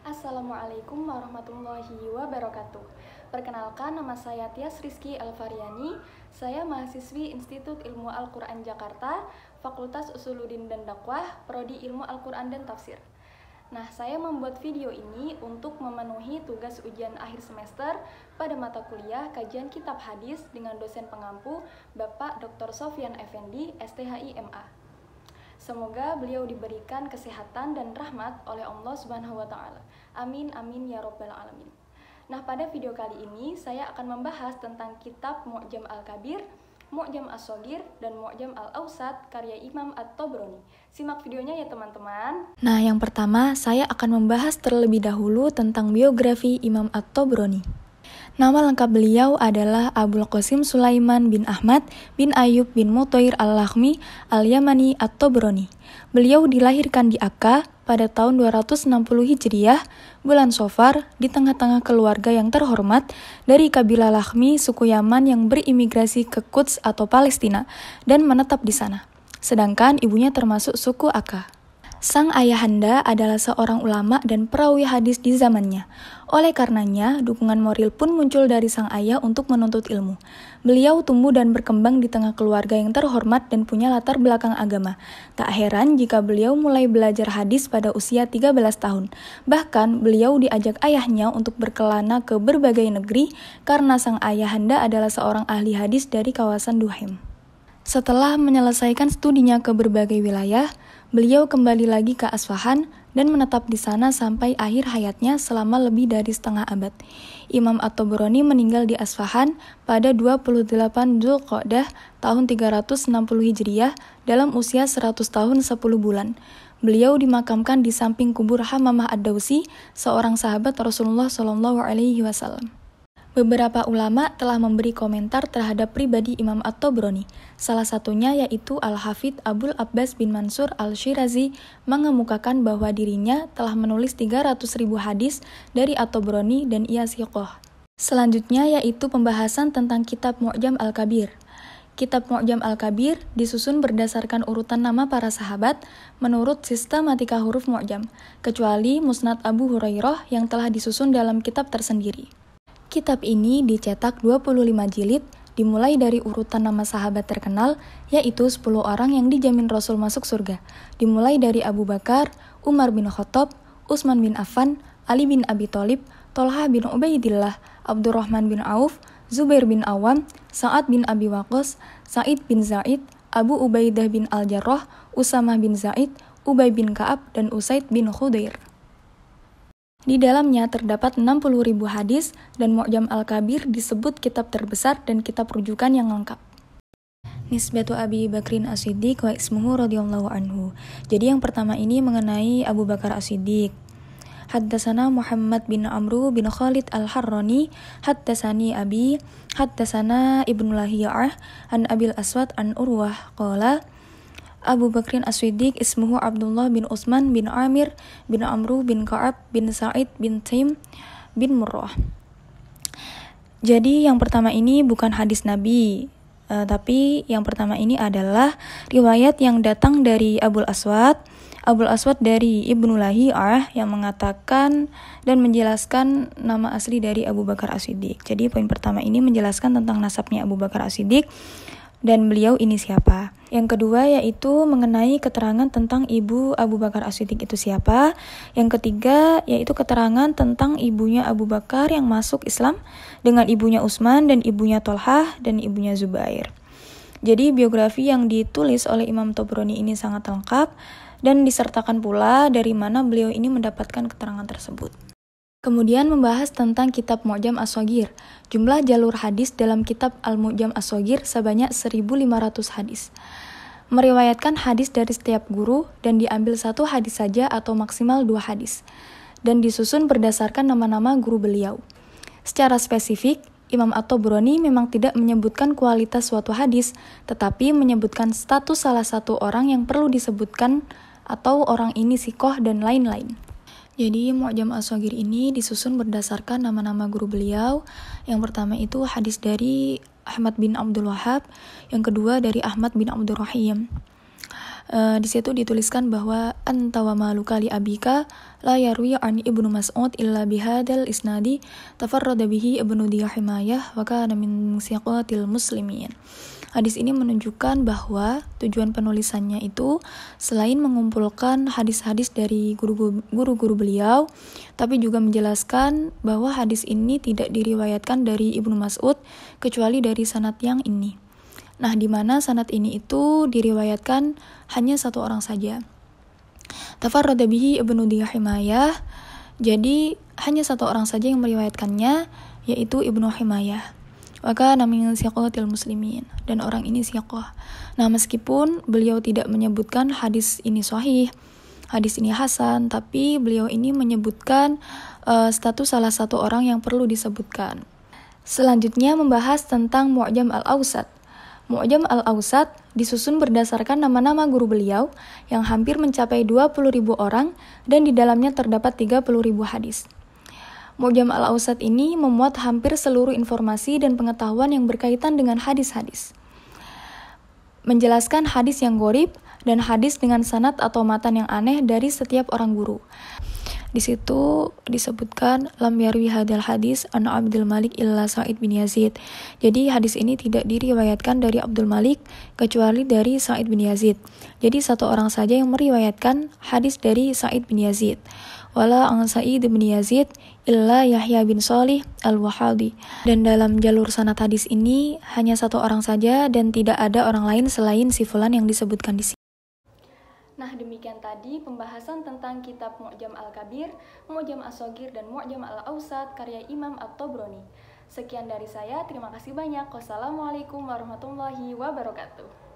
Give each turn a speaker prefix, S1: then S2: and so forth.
S1: Assalamualaikum warahmatullahi wabarakatuh. Perkenalkan, nama saya Tias Rizky Elvariani. Saya mahasiswi Institut Ilmu Al-Quran Jakarta, Fakultas Usuluddin dan Dakwah, Prodi Ilmu Al-Quran dan Tafsir. Nah, saya membuat video ini untuk memenuhi tugas ujian akhir semester pada mata kuliah Kajian Kitab Hadis dengan dosen pengampu Bapak Dr. Sofyan Effendi, STHI MA. Semoga beliau diberikan kesehatan dan rahmat oleh Allah Subhanahu wa Ta'ala. Amin, amin ya Rabbal Alamin. Nah, pada video kali ini saya akan membahas tentang kitab Mu'jam Al-Kabir, Mu'jam As-Shaghir, dan Mu'jam Al-Awsat karya Imam At-Tabrani. Simak videonya ya teman-teman.
S2: Nah, yang pertama saya akan membahas terlebih dahulu tentang biografi Imam At-Tabrani. Nama lengkap beliau adalah Abul Qasim Sulaiman bin Ahmad bin Ayub bin Muthair Al-Lakhmi Al-Yamani At-Tabrani. Beliau dilahirkan di Akka pada tahun 260 Hijriah, bulan Safar, di tengah-tengah keluarga yang terhormat dari kabilah Lakhmi, suku Yaman yang berimigrasi ke Quds atau Palestina dan menetap di sana. Sedangkan ibunya termasuk suku Akka. Sang ayahanda adalah seorang ulama dan perawi hadis di zamannya. Oleh karenanya, dukungan moral pun muncul dari sang ayah untuk menuntut ilmu. Beliau tumbuh dan berkembang di tengah keluarga yang terhormat dan punya latar belakang agama. Tak heran jika beliau mulai belajar hadis pada usia 13 tahun. Bahkan, beliau diajak ayahnya untuk berkelana ke berbagai negeri karena sang ayahanda adalah seorang ahli hadis dari kawasan Duhaim. Setelah menyelesaikan studinya ke berbagai wilayah, beliau kembali lagi ke Asfahan dan menetap di sana sampai akhir hayatnya selama lebih dari setengah abad. Imam At-Tabrani meninggal di Asfahan pada 28 Dzulqa'dah tahun 360 Hijriah dalam usia 100 tahun 10 bulan. Beliau dimakamkan di samping kubur Hamamah Ad-Dawsi, seorang sahabat Rasulullah SAW. Beberapa ulama telah memberi komentar terhadap pribadi Imam At-Tabrani. Salah satunya yaitu Al-Hafidz Abul Abbas bin Mansur Al-Syirazi mengemukakan bahwa dirinya telah menulis 300.000 hadis dari At-Tabrani dan ia thiqah. Selanjutnya yaitu pembahasan tentang kitab Mu'jam Al-Kabir. Kitab Mu'jam Al-Kabir disusun berdasarkan urutan nama para sahabat menurut sistematika huruf Mu'jam, kecuali Musnad Abu Hurairah yang telah disusun dalam kitab tersendiri. Kitab ini dicetak 25 jilid, dimulai dari urutan nama sahabat terkenal, yaitu 10 orang yang dijamin Rasul masuk surga. Dimulai dari Abu Bakar, Umar bin Khattab, Utsman bin Affan, Ali bin Abi Thalib, Thalhah bin Ubaidillah, Abdurrahman bin Auf, Zubair bin Awam, Sa'ad bin Abi Waqqas, Sa'id bin Zaid, Abu Ubaidah bin Al-Jarrah, Usamah bin Zaid, Ubay bin Ka'ab, dan Usaid bin Khudair. Di dalamnya terdapat 60.000 hadis dan Mu'jam Al-Kabir disebut kitab terbesar dan kitab rujukan yang lengkap. Nisbatu Abi Bakrin As-Siddiq wa ismuhu radhiyallahu anhu. Jadi yang pertama ini mengenai Abu Bakar As-Siddiq. Haddatsana Muhammad bin Amru bin Khalid Al-Harrani, haddatsani Abi, haddatsana Ibnu Lahiya'ah an Abil Aswad an Urwah qala Abu Bakrin As-Siddiq ismuhu Abdullah bin Utsman bin Amir bin Amru bin Ka'ab bin Sa'id bin Taim bin Murrah. Jadi yang pertama ini bukan hadis Nabi, tapi yang pertama ini adalah riwayat yang datang dari Abul Aswad dari Ibnu Lahiya'ah yang mengatakan dan menjelaskan nama asli dari Abu Bakar As-Siddiq. Jadi poin pertama ini menjelaskan tentang nasabnya Abu Bakar As-Siddiq dan beliau ini siapa. Yang kedua yaitu mengenai keterangan tentang ibu Abu Bakar As-Siddiq itu siapa. Yang ketiga yaitu keterangan tentang ibunya Abu Bakar yang masuk Islam dengan ibunya Utsman dan ibunya Thalhah dan ibunya Zubair. Jadi biografi yang ditulis oleh Imam Tabrani ini sangat lengkap dan disertakan pula dari mana beliau ini mendapatkan keterangan tersebut. Kemudian membahas tentang kitab Mu'jam As-Shaghir. Jumlah jalur hadis dalam kitab Al-Mu'jam As-Shaghir sebanyak 1.500 hadis. Meriwayatkan hadis dari setiap guru dan diambil satu hadis saja atau maksimal 2 hadis. Dan disusun berdasarkan nama-nama guru beliau. Secara spesifik, Imam At-Tabrani memang tidak menyebutkan kualitas suatu hadis, tetapi menyebutkan status salah satu orang yang perlu disebutkan atau orang ini thiqah dan lain-lain. Jadi Mu'jam As-Shaghir ini disusun berdasarkan nama-nama guru beliau. Yang pertama itu hadis dari Ahmad bin Abdul Wahhab, yang kedua dari Ahmad bin Abdurrahim. Di situ dituliskan bahwa anta wa maluka li abika la yarwi an ibnu Mas'ud illa bihadal isnadi tafarrada bihi ibnu Diyahimayah wa kana min siqatil muslimin. Hadis ini menunjukkan bahwa tujuan penulisannya itu selain mengumpulkan hadis-hadis dari guru-guru beliau, tapi juga menjelaskan bahwa hadis ini tidak diriwayatkan dari Ibnu Mas'ud kecuali dari sanad yang ini. Nah, di mana sanad ini itu diriwayatkan hanya satu orang saja. Tafarrada bihi Ibnu Diyahimayah. Jadi hanya satu orang saja yang meriwayatkannya, yaitu Ibnu Himayah. Maka namanya siqatil muslimin, dan orang ini siqah. Nah, meskipun beliau tidak menyebutkan hadis ini sahih, hadis ini hasan, tapi beliau ini menyebutkan status salah satu orang yang perlu disebutkan. Selanjutnya membahas tentang Mu'jam al-Awsat. Mu'jam al-Awsat disusun berdasarkan nama-nama guru beliau yang hampir mencapai 20.000 orang dan di dalamnya terdapat 30.000 hadis. Mu'jam al-Awsat ini memuat hampir seluruh informasi dan pengetahuan yang berkaitan dengan hadis-hadis. Menjelaskan hadis yang gharib dan hadis dengan sanad atau matan yang aneh dari setiap orang guru. Di situ disebutkan lam yarwi hadal hadis an Abdul Malik illa Sa'id bin Yazid. Jadi hadis ini tidak diriwayatkan dari Abdul Malik kecuali dari Sa'id bin Yazid. Jadi satu orang saja yang meriwayatkan hadis dari Sa'id bin Yazid. Wala an Sa'id bin Yazid illa Yahya bin Shalih al-Wahhadi. Dan dalam jalur sanad hadis ini hanya satu orang saja dan tidak ada orang lain selain si fulan yang disebutkan di sini.
S1: Nah, demikian tadi pembahasan tentang kitab Mu'jam al-Kabir, Mu'jam as-Shaghir, dan Mu'jam al-Awsat karya Imam At-Tabrani. Sekian dari saya, terima kasih banyak. Wassalamualaikum warahmatullahi wabarakatuh.